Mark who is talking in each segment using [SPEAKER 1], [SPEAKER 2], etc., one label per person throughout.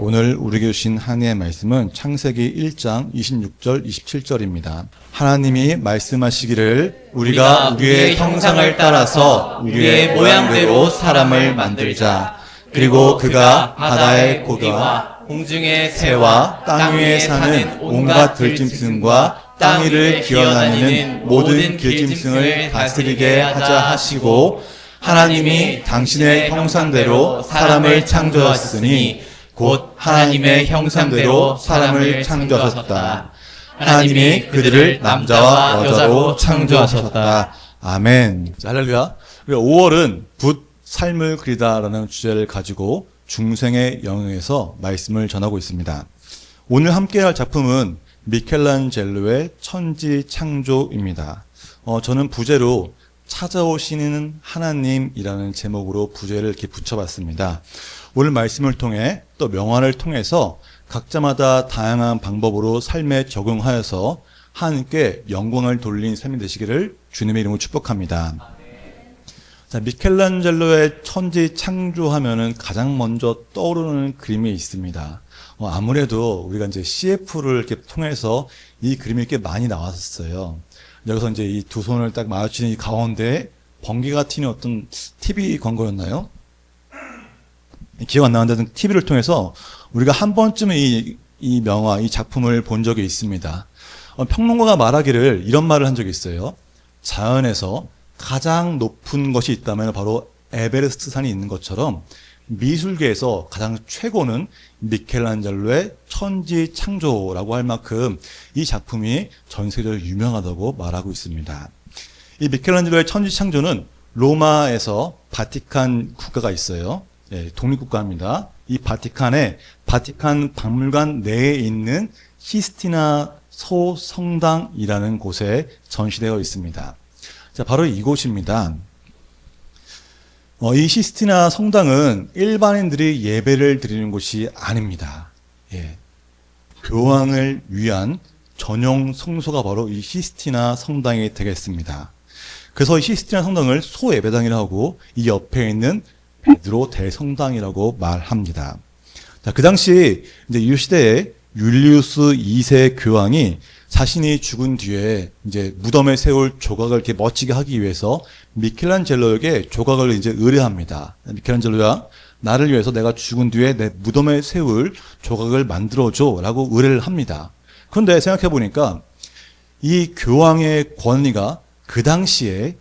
[SPEAKER 1] 오늘 우리에게 주신 하나님의 말씀은 창세기 1장 26절 27절입니다. 하나님이 말씀하시기를 우리가 우리의 형상을 따라서 우리의 모양대로 사람을 만들자. 그리고 그가 바다의 고기와
[SPEAKER 2] 공중의
[SPEAKER 1] 새와 땅 위에 사는 온갖 들짐승과 땅 위를 기어다니는 모든 들짐승을 다스리게 하자 하시고, 하나님이 당신의 형상대로 사람을 창조하셨으니 곧 하나님의 형상대로 사람을 창조하셨다. 하나님이 그들을 남자와 여자로 창조하셨다. 아멘. 자, 할렐루야. 5월은 붓 삶을 그리다라는 주제를 가지고 중생의 영역에서 말씀을 전하고 있습니다. 오늘 함께할 작품은 미켈란젤로의 천지창조입니다. 저는 부제로 찾아오시는 하나님이라는 제목으로 부제를 이렇게 붙여봤습니다. 오늘 말씀을 통해 또 명화를 통해서 각자마다 다양한 방법으로 삶에 적용하여서 하나님께 영광을 돌린 삶이 되시기를 주님의 이름으로 축복합니다. 자, 미켈란젤로의 천지 창조하면은 가장 먼저 떠오르는 그림이 있습니다. 아무래도 우리가 이제 CF를 이렇게 통해서 이 그림이 이렇게 많이 나왔었어요. 여기서 이제 이 두 손을 딱 마주치는 이 가운데 번개가 튀는 어떤 TV 광고였나요? 기억 안 나는데 TV를 통해서 우리가 한 번쯤은 이 명화, 이 작품을 본 적이 있습니다. 평론가가 말하기를 이런 말을 한 적이 있어요. 자연에서 가장 높은 것이 있다면 바로 에베레스트 산이 있는 것처럼 미술계에서 가장 최고는 미켈란젤로의 천지 창조라고 할 만큼 이 작품이 전 세계적으로 유명하다고 말하고 있습니다. 이 미켈란젤로의 천지 창조는 로마에서 바티칸 국가가 있어요. 예, 독립국가입니다. 이 바티칸에 바티칸 박물관 내에 있는 시스티나 소성당이라는 곳에 전시되어 있습니다. 자, 바로 이곳입니다. 이 시스티나 성당은 일반인들이 예배를 드리는 곳이 아닙니다. 예. 교황을 위한 전용 성소가 바로 이 시스티나 성당이 되겠습니다. 그래서 이 시스티나 성당을 소예배당이라고 하고 이 옆에 있는 베드로 대성당이라고 말합니다. 자, 그 당시 이제 이 시대에 율리우스 2세 교황이 자신이 죽은 뒤에 이제 무덤에 세울 조각을 이렇게 멋지게 하기 위해서 미켈란젤로에게 조각을 이제 의뢰합니다. 미켈란젤로야, 나를 위해서 내가 죽은 뒤에 내 무덤에 세울 조각을 만들어줘라고 의뢰를 합니다. 그런데 생각해 보니까 이 교황의 권위가 그 당시에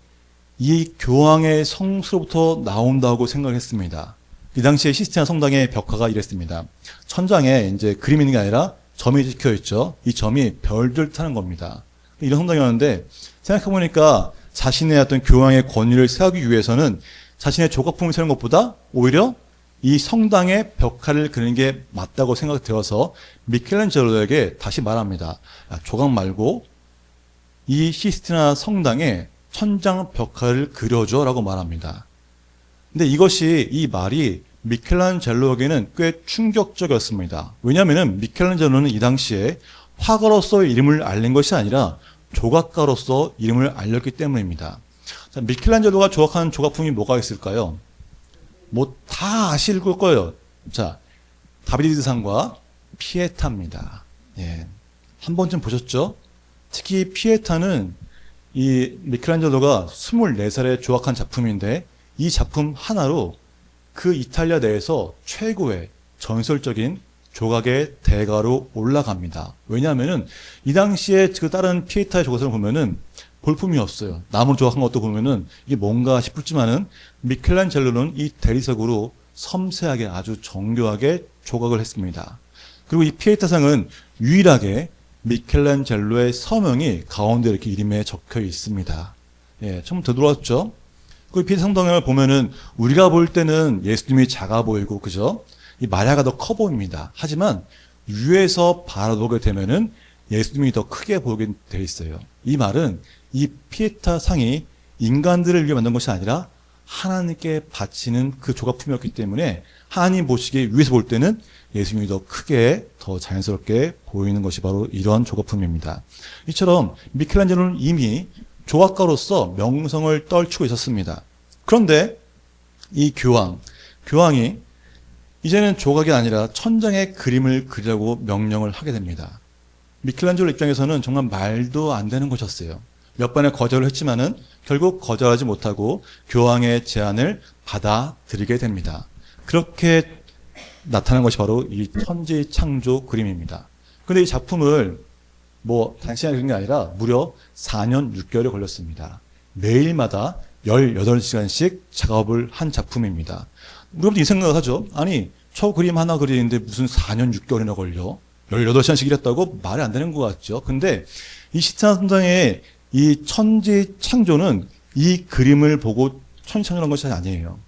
[SPEAKER 1] 이 교황의 성수로부터 나온다고 생각했습니다. 이 당시에 시스티나 성당의 벽화가 이랬습니다. 천장에 이제 그림이 있는 게 아니라 점이 찍혀 있죠. 이 점이 별들 타는 겁니다. 이런 성당이었는데 생각해보니까 자신의 어떤 교황의 권위를 세우기 위해서는 자신의 조각품을 세우는 것보다 오히려 이 성당의 벽화를 그리는 게 맞다고 생각되어서 미켈란젤로에게 다시 말합니다. 조각 말고 이 시스티나 성당에 천장 벽화를 그려줘 라고 말합니다. 근데 이 말이 미켈란젤로에게는 꽤 충격적이었습니다. 왜냐하면 미켈란젤로는 이 당시에 화가로서의 이름을 알린 것이 아니라 조각가로서 이름을 알렸기 때문입니다. 자, 미켈란젤로가 조각한 조각품이 뭐가 있을까요? 뭐 다 아실 거예요. 자, 다비드상과 피에타입니다. 예. 한 번쯤 보셨죠? 특히 피에타는 이 미켈란젤로가 24살에 조각한 작품인데 이 작품 하나로 그 이탈리아 내에서 최고의 전설적인 조각의 대가로 올라갑니다. 왜냐하면은 이 당시에 그 다른 피에타의 조각을 보면은 볼품이 없어요. 나무로 조각한 것도 보면은 이게 뭔가 싶지만은 미켈란젤로는 이 대리석으로 섬세하게 아주 정교하게 조각을 했습니다. 그리고 이 피에타상은 유일하게 미켈란젤로의 서명이 가운데 이렇게 이름에 적혀 있습니다. 예, 처음 되돌아왔죠? 그 피에타 성당을 보면은 우리가 볼 때는 예수님이 작아 보이고, 그죠? 이 마리아가 더 커 보입니다. 하지만 위에서 바라보게 되면은 예수님이 더 크게 보이게 돼 있어요. 이 말은 이 피에타 상이 인간들을 위해 만든 것이 아니라 하나님께 바치는 그 조각품이었기 때문에 하나님 보시기에 위에서 볼 때는 예수님이 더 크게 더 자연스럽게 보이는 것이 바로 이러한 조각품입니다. 이처럼 미켈란젤로는 이미 조각가로서 명성을 떨치고 있었습니다. 그런데 이 교황이 이제는 조각이 아니라 천장에 그림을 그리라고 명령을 하게 됩니다. 미켈란젤로 입장에서는 정말 말도 안 되는 것이었어요. 몇 번의 거절을 했지만은 결국 거절하지 못하고 교황의 제안을 받아들이게 됩니다. 그렇게 나타난 것이 바로 이 천지창조 그림입니다. 그런데 이 작품을 뭐 단시간에 그린 게 아니라 무려 4년 6개월이 걸렸습니다. 매일마다 18시간씩 작업을 한 작품입니다. 우리부터 이 생각을 하죠. 아니, 저 그림 하나 그리는데 무슨 4년 6개월이나 걸려? 18시간씩 일했다고 말이 안 되는 것 같죠. 근데 이 시스티나 성당의 이 천지 창조는 이 그림을 보고 천지 창조한 것이 아니에요.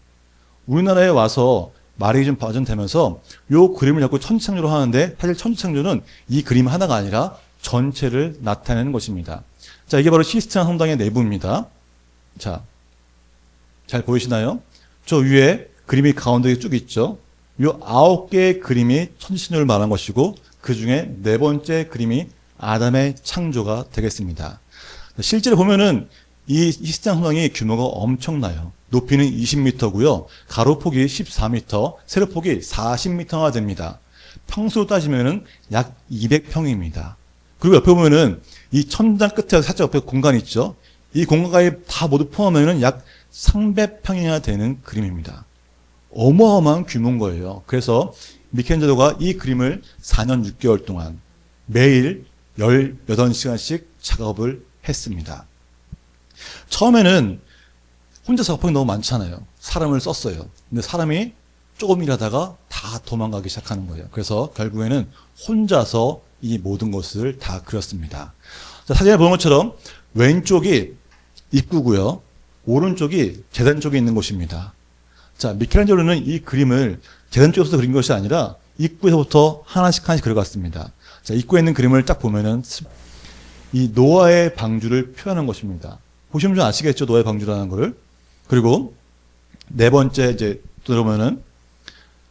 [SPEAKER 1] 우리나라에 와서 말이 좀 발전되면서 요 그림을 잡고 천지 창조로 하는데 사실 천지 창조는 이 그림 하나가 아니라 전체를 나타내는 것입니다. 자, 이게 바로 시스티나 성당의 내부입니다. 자, 잘 보이시나요? 저 위에 그림이 가운데에 쭉 있죠. 요 9개의 그림이 천지 창조를 말한 것이고 그 중에 네 번째 그림이 아담의 창조가 되겠습니다. 실제로 보면은 이 시스티나 성당의 규모가 엄청나요. 높이는 20m고요. 가로폭이 14m, 세로폭이 40m가 됩니다. 평수로 따지면은 약 200평입니다. 그리고 옆에 보면은 이 천장 끝에 살짝 옆에 공간이 있죠. 이 공간까지 다 모두 포함하면은 약 300평이나 되는 그림입니다. 어마어마한 규모인 거예요. 그래서 미켈란젤로가 이 그림을 4년 6개월 동안 매일 18시간씩 작업을 했습니다. 처음에는 혼자 작업이 너무 많잖아요. 사람을 썼어요. 근데 사람이 조금 일하다가 다 도망가기 시작하는 거예요. 그래서 결국에는 혼자서 이 모든 것을 다 그렸습니다. 자, 사진에 보는 것처럼 왼쪽이 입구고요. 오른쪽이 재단 쪽에 있는 곳입니다. 자, 미켈란젤로는 이 그림을 재단 쪽에서 그린 것이 아니라 입구에서부터 하나씩 그려갔습니다. 자, 입구에 있는 그림을 딱 보면은 이 노아의 방주를 표현한 것입니다. 보시면 좀 아시겠죠? 노아의 방주라는 거를. 그리고 네 번째 이제 들어보면은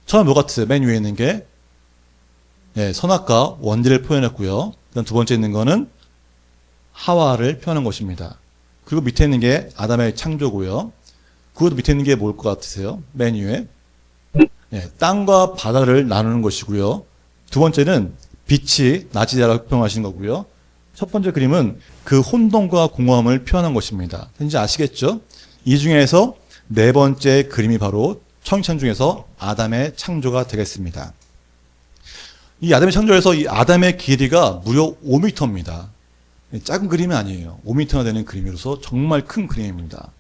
[SPEAKER 1] 처음 뭐 같으세요? 맨 위에 있는 게 선악과 원죄를 표현했고요. 그다음 두 번째 있는 거는 하와를 표현한 것입니다. 그리고 밑에 있는 게 아담의 창조고요. 그것도 밑에 있는 게 뭘 것 같으세요? 맨 위에 땅과 바다를 나누는 것이고요. 두 번째는 빛이 낮이 되라고 표현하신 거고요. 첫 번째 그림은 그 혼돈과 공허함을 표현한 것입니다. 이제 아시겠죠? 이 중에서 네 번째 그림이 바로 천지창 중에서 아담의 창조가 되겠습니다. 이 아담의 창조에서 이 아담의 길이가 무려 5m입니다. 작은 그림이 아니에요. 5m나 되는 그림이로서 정말 큰 그림입니다.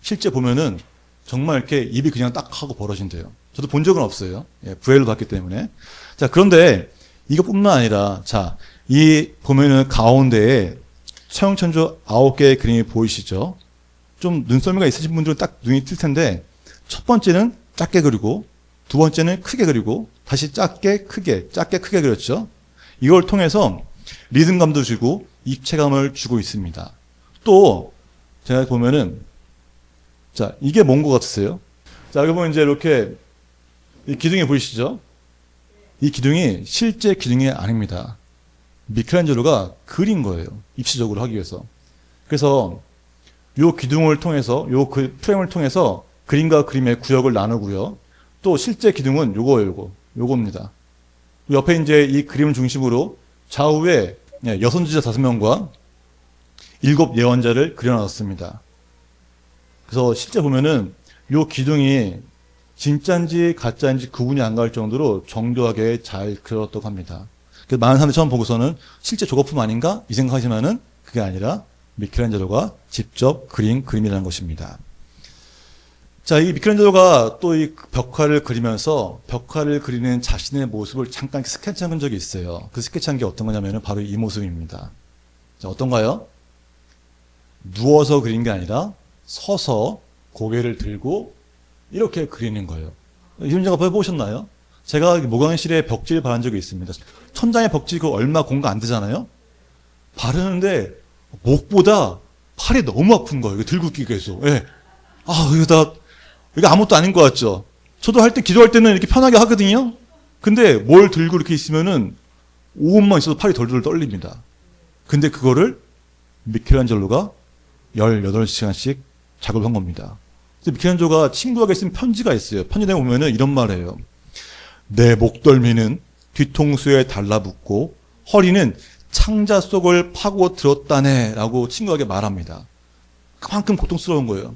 [SPEAKER 1] 실제 보면은 정말 이렇게 입이 그냥 딱 하고 벌어진대요. 저도 본 적은 없어요. 브레일로 봤기 때문에. 자, 그런데 이것뿐만 아니라, 자, 이 보면은 가운데에 천지창조 9개의 그림이 보이시죠? 좀 눈썰미가 있으신 분들은 딱 눈이 뜰 텐데, 첫 번째는 작게 그리고, 두 번째는 크게 그리고, 다시 작게 크게 그렸죠? 이걸 통해서 리듬감도 주고 입체감을 주고 있습니다. 또 제가 보면은 자, 이게 뭔 것 같으세요? 자, 여기 보면 이제 이렇게 이 기둥이 보이시죠? 이 기둥이 실제 기둥이 아닙니다. 미켈란젤로가 그린 거예요. 입시적으로 하기 위해서. 그래서 요 기둥을 통해서 요 프레임을 통해서 그림과 그림의 구역을 나누고요. 또 실제 기둥은 요겁니다. 옆에 이제 이 그림을 중심으로 좌우에 여선지자 5명과 7 예언자를 그려놨습니다. 그래서 실제 보면은 요 기둥이 진짜인지 가짜인지 구분이 안 갈 정도로 정교하게 잘 그렸다고 합니다. 그래서 많은 사람들이 처음 보고서는 실제 조각품 아닌가? 이 생각하지만은 그게 아니라 미켈란젤로가 직접 그린 그림이라는 것입니다. 자, 이 미켈란젤로가 또 이 벽화를 그리면서 벽화를 그리는 자신의 모습을 잠깐 스케치한 적이 있어요. 그 스케치한 게 어떤 거냐면은 바로 이 모습입니다. 자, 어떤가요? 누워서 그린 게 아니라 서서 고개를 들고 이렇게 그리는 거예요. 이런 거 해보셨나요? 제가 모강실에 벽지를 바른 적이 있습니다. 천장에 벽지 그 얼마 공간 안 되잖아요? 바르는데 목보다 팔이 너무 아픈 거예요. 이거 들고 있기 계속. 예. 이거 아무것도 아닌 것 같죠? 저도 할 때, 기도할 때는 이렇게 편하게 하거든요? 근데 뭘 들고 이렇게 있으면은 5분만 있어도 팔이 덜덜 떨립니다. 근데 그거를 미켈란젤로가 18시간씩 작업을 한 겁니다. 미켈란젤로가 친구에게 쓴 편지가 있어요. 편지 내에 보면은 이런 말을 해요. 내 목덜미는 뒤통수에 달라붙고 허리는 창자 속을 파고 들었다네 라고 친구에게 말합니다. 그만큼 고통스러운 거예요.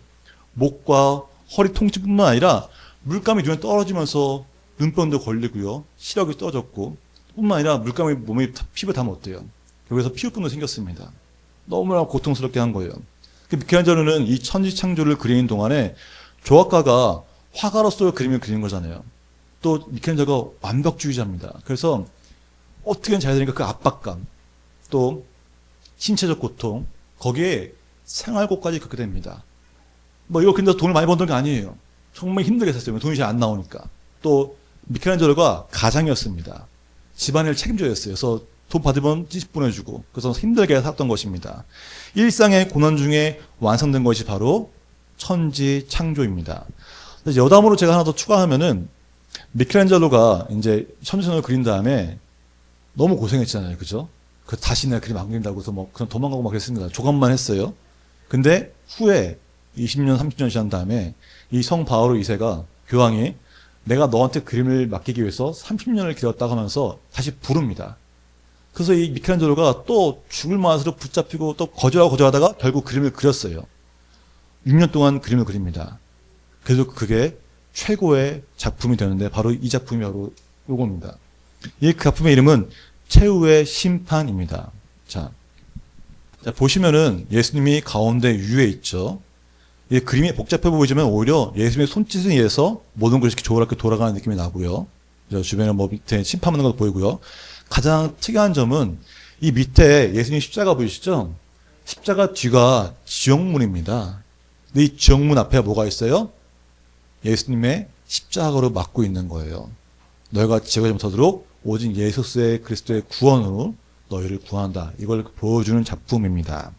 [SPEAKER 1] 목과 허리 통증뿐만 아니라 물감이 눈에 떨어지면서 눈병도 걸리고요. 시력이 떨어졌고 뿐만 아니라 물감이 몸에 피부에 닿으면 어때요? 여기서 피부병도 생겼습니다. 너무나 고통스럽게 한 거예요. 미켈란젤로는 이 천지창조를 그리는 동안에 조각가가 화가로서의 그림을 그리는 거잖아요. 또 미켈란젤로가 완벽주의자입니다. 그래서 어떻게든 잘 되니까 그 압박감, 또 신체적 고통, 거기에 생활고까지 겪게 됩니다. 뭐 이거 근데 돈을 많이 버는 게 아니에요. 정말 힘들게 샀어요. 돈이 잘 안 나오니까. 또 미켈란젤로가 가장이었습니다. 집안을 책임져야 했어요. 그래서 돈 받으면 찌집 보내주고 그래서 힘들게 살았던 것입니다. 일상의 고난 중에 완성된 것이 바로 천지창조입니다. 여담으로 제가 하나 더 추가하면은 미켈란젤로가 이제 천지창조를 그린 다음에 너무 고생했잖아요. 그죠? 그 다시 내가 그림 안 그린다고 해서 뭐 그냥 도망가고 막 그랬습니다. 조각만 했어요. 근데 후에 20년, 30년 지난 다음에 이 성 바오로 2세가 교황이 내가 너한테 그림을 맡기기 위해서 30년을 기다렸다고 하면서 다시 부릅니다. 그래서 이 미켈란젤로가 또 죽을 맛으로 붙잡히고 또 거절하다가 결국 그림을 그렸어요. 6년 동안 그림을 그립니다. 그래서 그게 최고의 작품이 되는데 바로 이 작품이 바로 요겁니다. 이 작품의 이름은 최후의 심판입니다. 자, 보시면은 예수님이 가운데 위에 있죠. 이 그림이 복잡해 보이지만 오히려 예수님의 손짓에 의해서 모든 것이 조화롭게 돌아가는 느낌이 나고요. 주변에 뭐 밑에 심판하는 것도 보이고요. 가장 특이한 점은 이 밑에 예수님 십자가 보이시죠? 십자가 뒤가 지옥문입니다. 근데 이 지옥문 앞에 뭐가 있어요? 예수님의 십자가로 막고 있는 거예요. 너희가 지옥에 못하도록 오직 예수의 그리스도의 구원으로 너희를 구한다. 이걸 보여주는 작품입니다.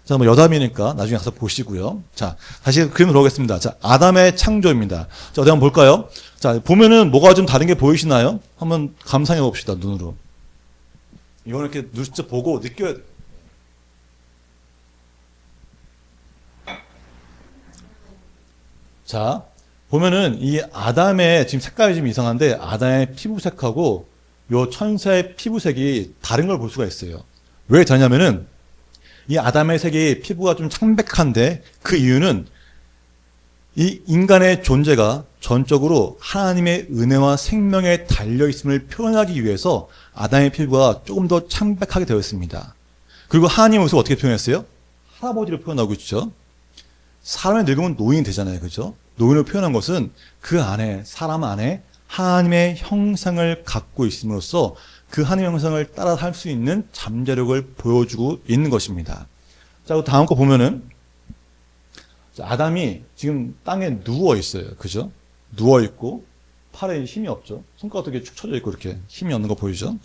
[SPEAKER 1] 자, 뭐 여담이니까 나중에 가서 보시고요. 자, 다시 그림으로 오겠습니다. 자, 아담의 창조입니다. 자, 어디 한번 볼까요? 자, 보면은 뭐가 좀 다른 게 보이시나요? 한번 감상해 봅시다, 눈으로. 이거는 이렇게 눈 직접 보고 느껴야 돼요. 자, 보면은 이 아담의 지금 색깔이 좀 이상한데 아담의 피부색하고 요 천사의 피부색이 다른 걸 볼 수가 있어요. 왜 다르냐면은 이 아담의 색이 피부가 좀 창백한데 그 이유는 이 인간의 존재가 전적으로 하나님의 은혜와 생명에 달려있음을 표현하기 위해서 아담의 피부가 조금 더 창백하게 되어 있습니다. 그리고 하나님의 모습을 어떻게 표현했어요? 할아버지로 표현하고 있죠. 사람이 늙으면 노인이 되잖아요. 그죠? 노인을 표현한 것은 그 안에, 사람 안에 하나님의 형상을 갖고 있음으로써 그 하나님의 형상을 따라 살 수 있는 잠재력을 보여주고 있는 것입니다. 자, 다음 거 보면은 아담이 지금 땅에 누워 있어요. 그죠? 누워 있고 팔에 힘이 없죠. 손가락도 이렇게 축 처져 있고 이렇게 힘이 없는 거 보이죠?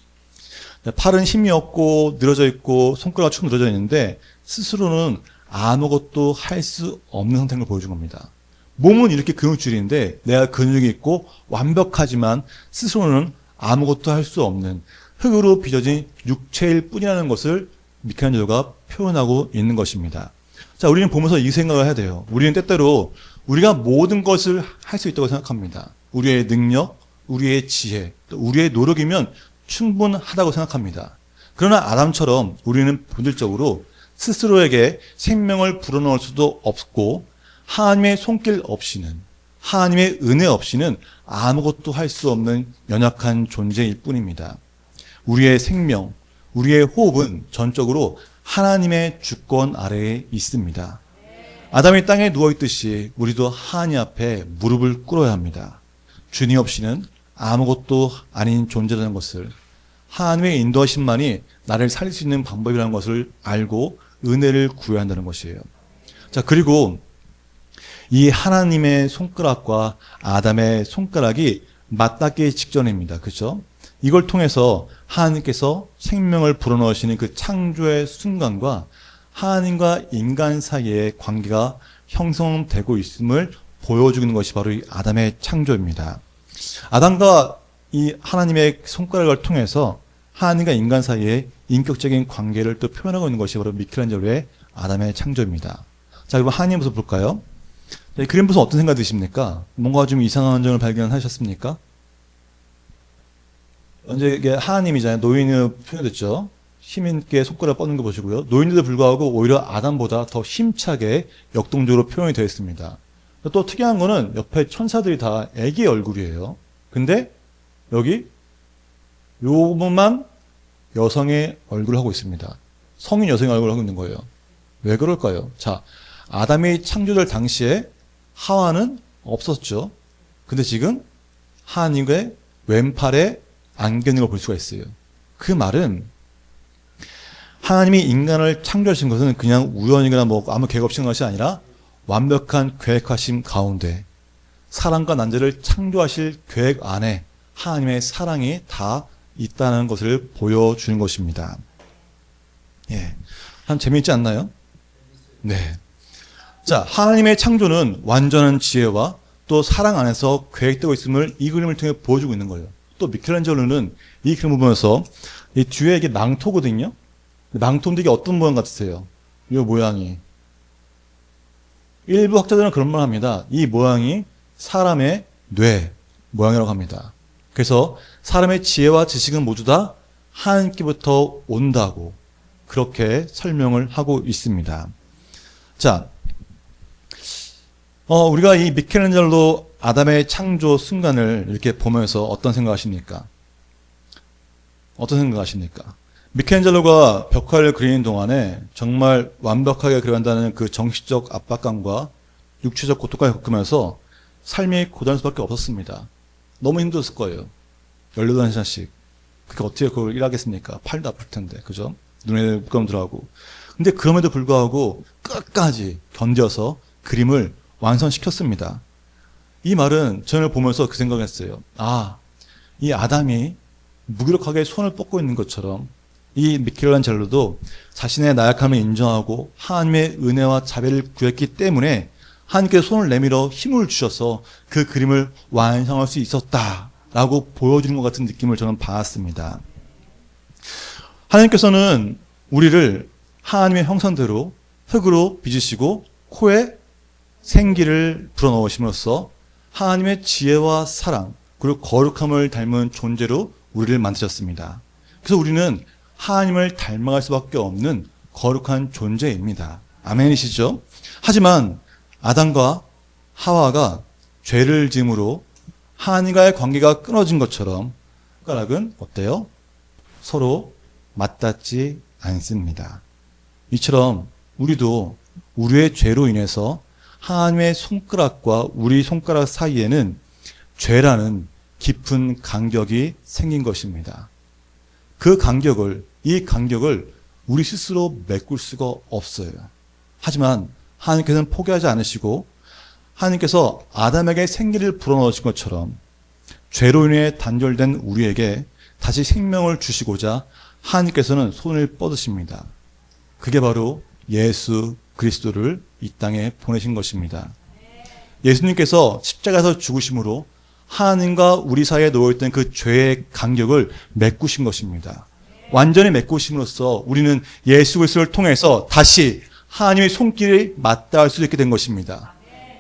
[SPEAKER 1] 팔은 힘이 없고 늘어져 있고 손가락 축 늘어져 있는데 스스로는 아무것도 할 수 없는 상태를 보여준 겁니다. 몸은 이렇게 근육질인데 내가 근육이 있고 완벽하지만 스스로는 아무것도 할 수 없는 흙으로 빚어진 육체일 뿐이라는 것을 미켈란젤로가 표현하고 있는 것입니다. 자, 우리는 보면서 이 생각을 해야 돼요. 우리는 때때로 우리가 모든 것을 할 수 있다고 생각합니다. 우리의 능력, 우리의 지혜, 또 우리의 노력이면 충분하다고 생각합니다. 그러나 아담처럼 우리는 본질적으로 스스로에게 생명을 불어넣을 수도 없고 하나님의 손길 없이는, 하나님의 은혜 없이는 아무것도 할 수 없는 연약한 존재일 뿐입니다. 우리의 생명, 우리의 호흡은 전적으로 하나님의 주권 아래에 있습니다. 아담이 땅에 누워있듯이 우리도 하나님 앞에 무릎을 꿇어야 합니다. 주님 없이는 아무것도 아닌 존재라는 것을, 하나님의 인도하심만이 나를 살릴 수 있는 방법이라는 것을 알고 은혜를 구해야 한다는 것이에요. 자, 그리고 이 하나님의 손가락과 아담의 손가락이 맞닿기 직전입니다. 그렇죠? 이걸 통해서 하나님께서 생명을 불어넣으시는 그 창조의 순간과 하나님과 인간 사이의 관계가 형성되고 있음을 보여주는 것이 바로 이 아담의 창조입니다. 아담과 이 하나님의 손가락을 통해서 하나님과 인간 사이의 인격적인 관계를 또 표현하고 있는 것이 바로 미켈란젤로의 아담의 창조입니다. 자, 그럼 하나님 모습 볼까요? 자, 이 그림 보면서 어떤 생각 드십니까? 뭔가 좀 이상한 점을 발견하셨습니까? 언제 이게 하나님이잖아요. 노인으로 표현됐죠. 힘있게 손가락 뻗는 거 보시고요. 노인에도 불구하고 오히려 아담보다 더 힘차게 역동적으로 표현이 되어 있습니다. 또 특이한 거는 옆에 천사들이 다 애기 얼굴이에요. 근데 여기 요 부분만 여성의 얼굴을 하고 있습니다. 성인 여성의 얼굴을 하고 있는 거예요. 왜 그럴까요? 자, 아담이 창조될 당시에 하와는 없었죠. 근데 지금 하나님의 왼팔에 안겨 있는 걸 볼 수가 있어요. 그 말은 하나님이 인간을 창조하신 것은 그냥 우연이거나 뭐 아무 계획 없이 한 것이 아니라 완벽한 계획하심 가운데 사랑과 난자를 창조하실 계획 안에 하나님의 사랑이 다 있다는 것을 보여주는 것입니다. 예. 참 재미있지 않나요? 네. 자, 하나님의 창조는 완전한 지혜와 또 사랑 안에서 계획되고 있음을 이 그림을 통해 보여주고 있는 거예요. 또 미켈란젤로는 이 그림을 보면서 이 뒤에 이게 망토거든요. 망토인데 이게 어떤 모양 같으세요? 이 모양이. 일부 학자들은 그런 말 합니다. 이 모양이 사람의 뇌 모양이라고 합니다. 그래서 사람의 지혜와 지식은 모두 다 하나님께부터 온다고 그렇게 설명을 하고 있습니다. 자, 우리가 이 미켈란젤로 아담의 창조 순간을 이렇게 보면서 어떤 생각하십니까? 어떤 생각하십니까? 미켈란젤로가 벽화를 그리는 동안에 정말 완벽하게 그려간다는 그 정신적 압박감과 육체적 고통까지 겪으면서 삶이 고단할 수밖에 없었습니다. 너무 힘들었을 거예요. 18시간씩. 그게 어떻게 그걸 일하겠습니까? 팔도 아플 텐데. 그죠? 눈에 물감 들어가고. 근데 그럼에도 불구하고 끝까지 견뎌서 그림을 완성시켰습니다. 이 말은 저를 보면서 그 생각을 했어요. 아, 이 아담이 무기력하게 손을 뻗고 있는 것처럼 이 미켈란젤로도 자신의 나약함을 인정하고 하나님의 은혜와 자비를 구했기 때문에 하나님께서 손을 내밀어 힘을 주셔서 그 그림을 완성할 수 있었다라고 보여주는 것 같은 느낌을 저는 받았습니다. 하나님께서는 우리를 하나님의 형상대로 흙으로 빚으시고 코에 생기를 불어넣으심으로써 하나님의 지혜와 사랑 그리고 거룩함을 닮은 존재로 우리를 만드셨습니다. 그래서 우리는 하나님을 닮아갈 수밖에 없는 거룩한 존재입니다. 아멘이시죠? 하지만 아담과 하와가 죄를 지음으로 하나님과의 관계가 끊어진 것처럼 손가락은 어때요? 서로 맞닿지 않습니다. 이처럼 우리도 우리의 죄로 인해서 하나님의 손가락과 우리 손가락 사이에는 죄라는 깊은 간격이 생긴 것입니다. 이 간격을 우리 스스로 메꿀 수가 없어요. 하지만 하나님께서는 포기하지 않으시고 하나님께서 아담에게 생기를 불어넣으신 것처럼 죄로 인해 단절된 우리에게 다시 생명을 주시고자 하나님께서는 손을 뻗으십니다. 그게 바로 예수 그리스도를 이 땅에 보내신 것입니다. 예수님께서 십자가에서 죽으심으로 하나님과 우리 사이에 놓여있던 그 죄의 간격을 메꾸신 것입니다. 완전히 메꾸심으로써 우리는 예수 그리스도를 통해서 다시 하나님의 손길이 맞닿을 수 있게 된 것입니다.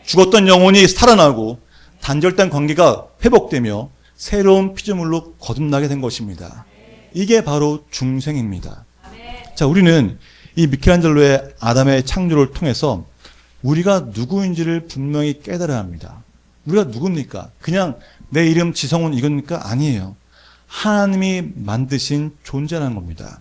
[SPEAKER 1] 죽었던 영혼이 살아나고 단절된 관계가 회복되며 새로운 피조물로 거듭나게 된 것입니다. 이게 바로 중생입니다. 자, 우리는 이 미켈란젤로의 아담의 창조를 통해서 우리가 누구인지를 분명히 깨달아야 합니다. 우리가 누굽니까? 그냥 내 이름 지성은 이겁니까? 아니에요. 하나님이 만드신 존재라는 겁니다.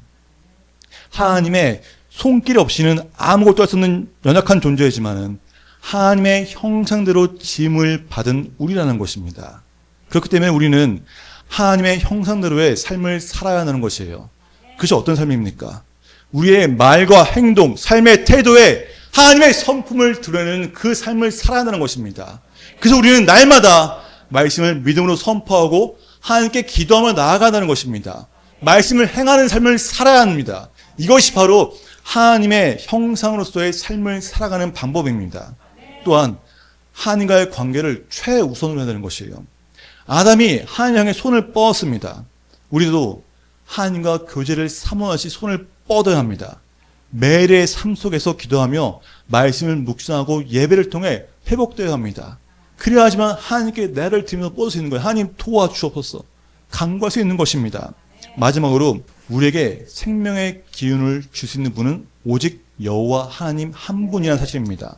[SPEAKER 1] 하나님의 손길 없이는 아무것도 할 수 없는 연약한 존재이지만은 하나님의 형상대로 지음을 받은 우리라는 것입니다. 그렇기 때문에 우리는 하나님의 형상대로의 삶을 살아야 하는 것이에요. 그것이 어떤 삶입니까? 우리의 말과 행동, 삶의 태도에 하나님의 성품을 드러내는 그 삶을 살아야 하는 것입니다. 그래서 우리는 날마다 말씀을 믿음으로 선포하고 하나님께 기도하며 나아가는 것입니다. 말씀을 행하는 삶을 살아야 합니다. 이것이 바로 하나님의 형상으로서의 삶을 살아가는 방법입니다. 또한 하나님과의 관계를 최우선으로 해야 되는 것이에요. 아담이 하나님 향해 손을 뻗었습니다. 우리도 하나님과 교제를 사모하시 손을 뻗어야 합니다. 매일의 삶 속에서 기도하며 말씀을 묵상하고 예배를 통해 회복되어야 합니다. 그래야지만 하나님께 나를 드리면서 뻗을 수 있는 거예요. 하나님 도와주옵소서. 간구할 수 있는 것입니다. 마지막으로 우리에게 생명의 기운을 줄 수 있는 분은 오직 여호와 하나님 한 분이라는 사실입니다.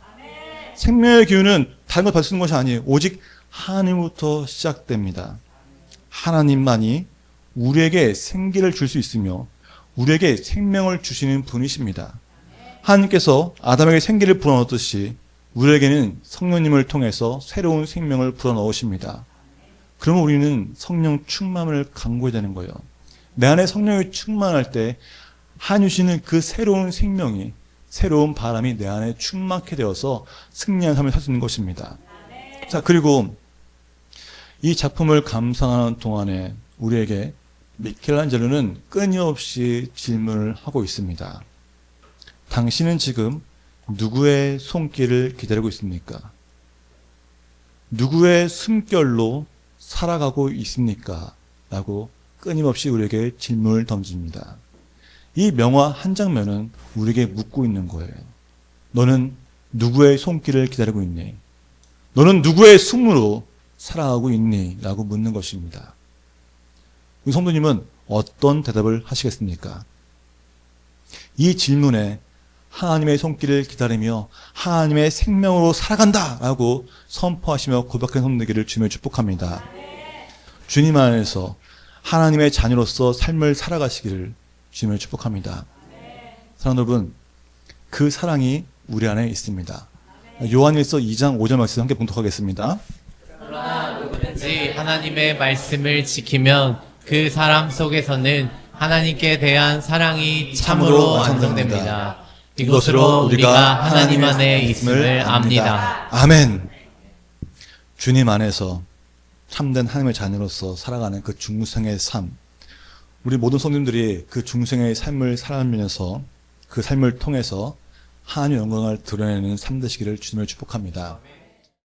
[SPEAKER 1] 생명의 기운은 다른 걸 받을 수 있는 것이 아니에요. 오직 하나님부터 시작됩니다. 하나님만이 우리에게 생기를 줄 수 있으며 우리에게 생명을 주시는 분이십니다. 하나님께서 아담에게 생기를 불어넣었듯이 우리에게는 성령님을 통해서 새로운 생명을 불어넣으십니다. 그러면 우리는 성령 충만을 간구해야 되는 거예요. 내 안에 성령이 충만할 때 하나님 주시는 그 새로운 생명이, 새로운 바람이 내 안에 충만케 되어서 승리한 삶을 살 수 있는 것입니다. 자, 그리고 이 작품을 감상하는 동안에 우리에게 미켈란젤로는 끊임없이 질문을 하고 있습니다. 당신은 지금 누구의 손길을 기다리고 있습니까? 누구의 숨결로 살아가고 있습니까? 라고 끊임없이 우리에게 질문을 던집니다. 이 명화 한 장면은 우리에게 묻고 있는 거예요. 너는 누구의 손길을 기다리고 있니? 너는 누구의 숨으로 살아가고 있니? 라고 묻는 것입니다. 우리 성도님은 어떤 대답을 하시겠습니까? 이 질문에 하나님의 손길을 기다리며 하나님의 생명으로 살아간다! 라고 선포하시며 고백하는 성도들에게 주며 축복합니다. 주님 안에서 하나님의 자녀로서 삶을 살아가시기를 주님을 축복합니다. 사랑하는 여러분, 그 사랑이 우리 안에 있습니다. 요한일서 2장 5절 말씀 함께 봉독하겠습니다.
[SPEAKER 2] 그러나 누구든지 하나님의 말씀을 지키면 그 사람 속에서는 하나님께 대한 사랑이 참으로 완성됩니다. 이것으로 우리가 하나님 안에 있음을 압니다.
[SPEAKER 1] 아멘. 주님 안에서 참된 하나님의 자녀로서 살아가는 그 중생의 삶, 우리 모든 성도님들이 그 중생의 삶을 살아가면서 그 삶을 통해서 하나님의 영광을 드러내는 삶 되시기를 주님을 축복합니다.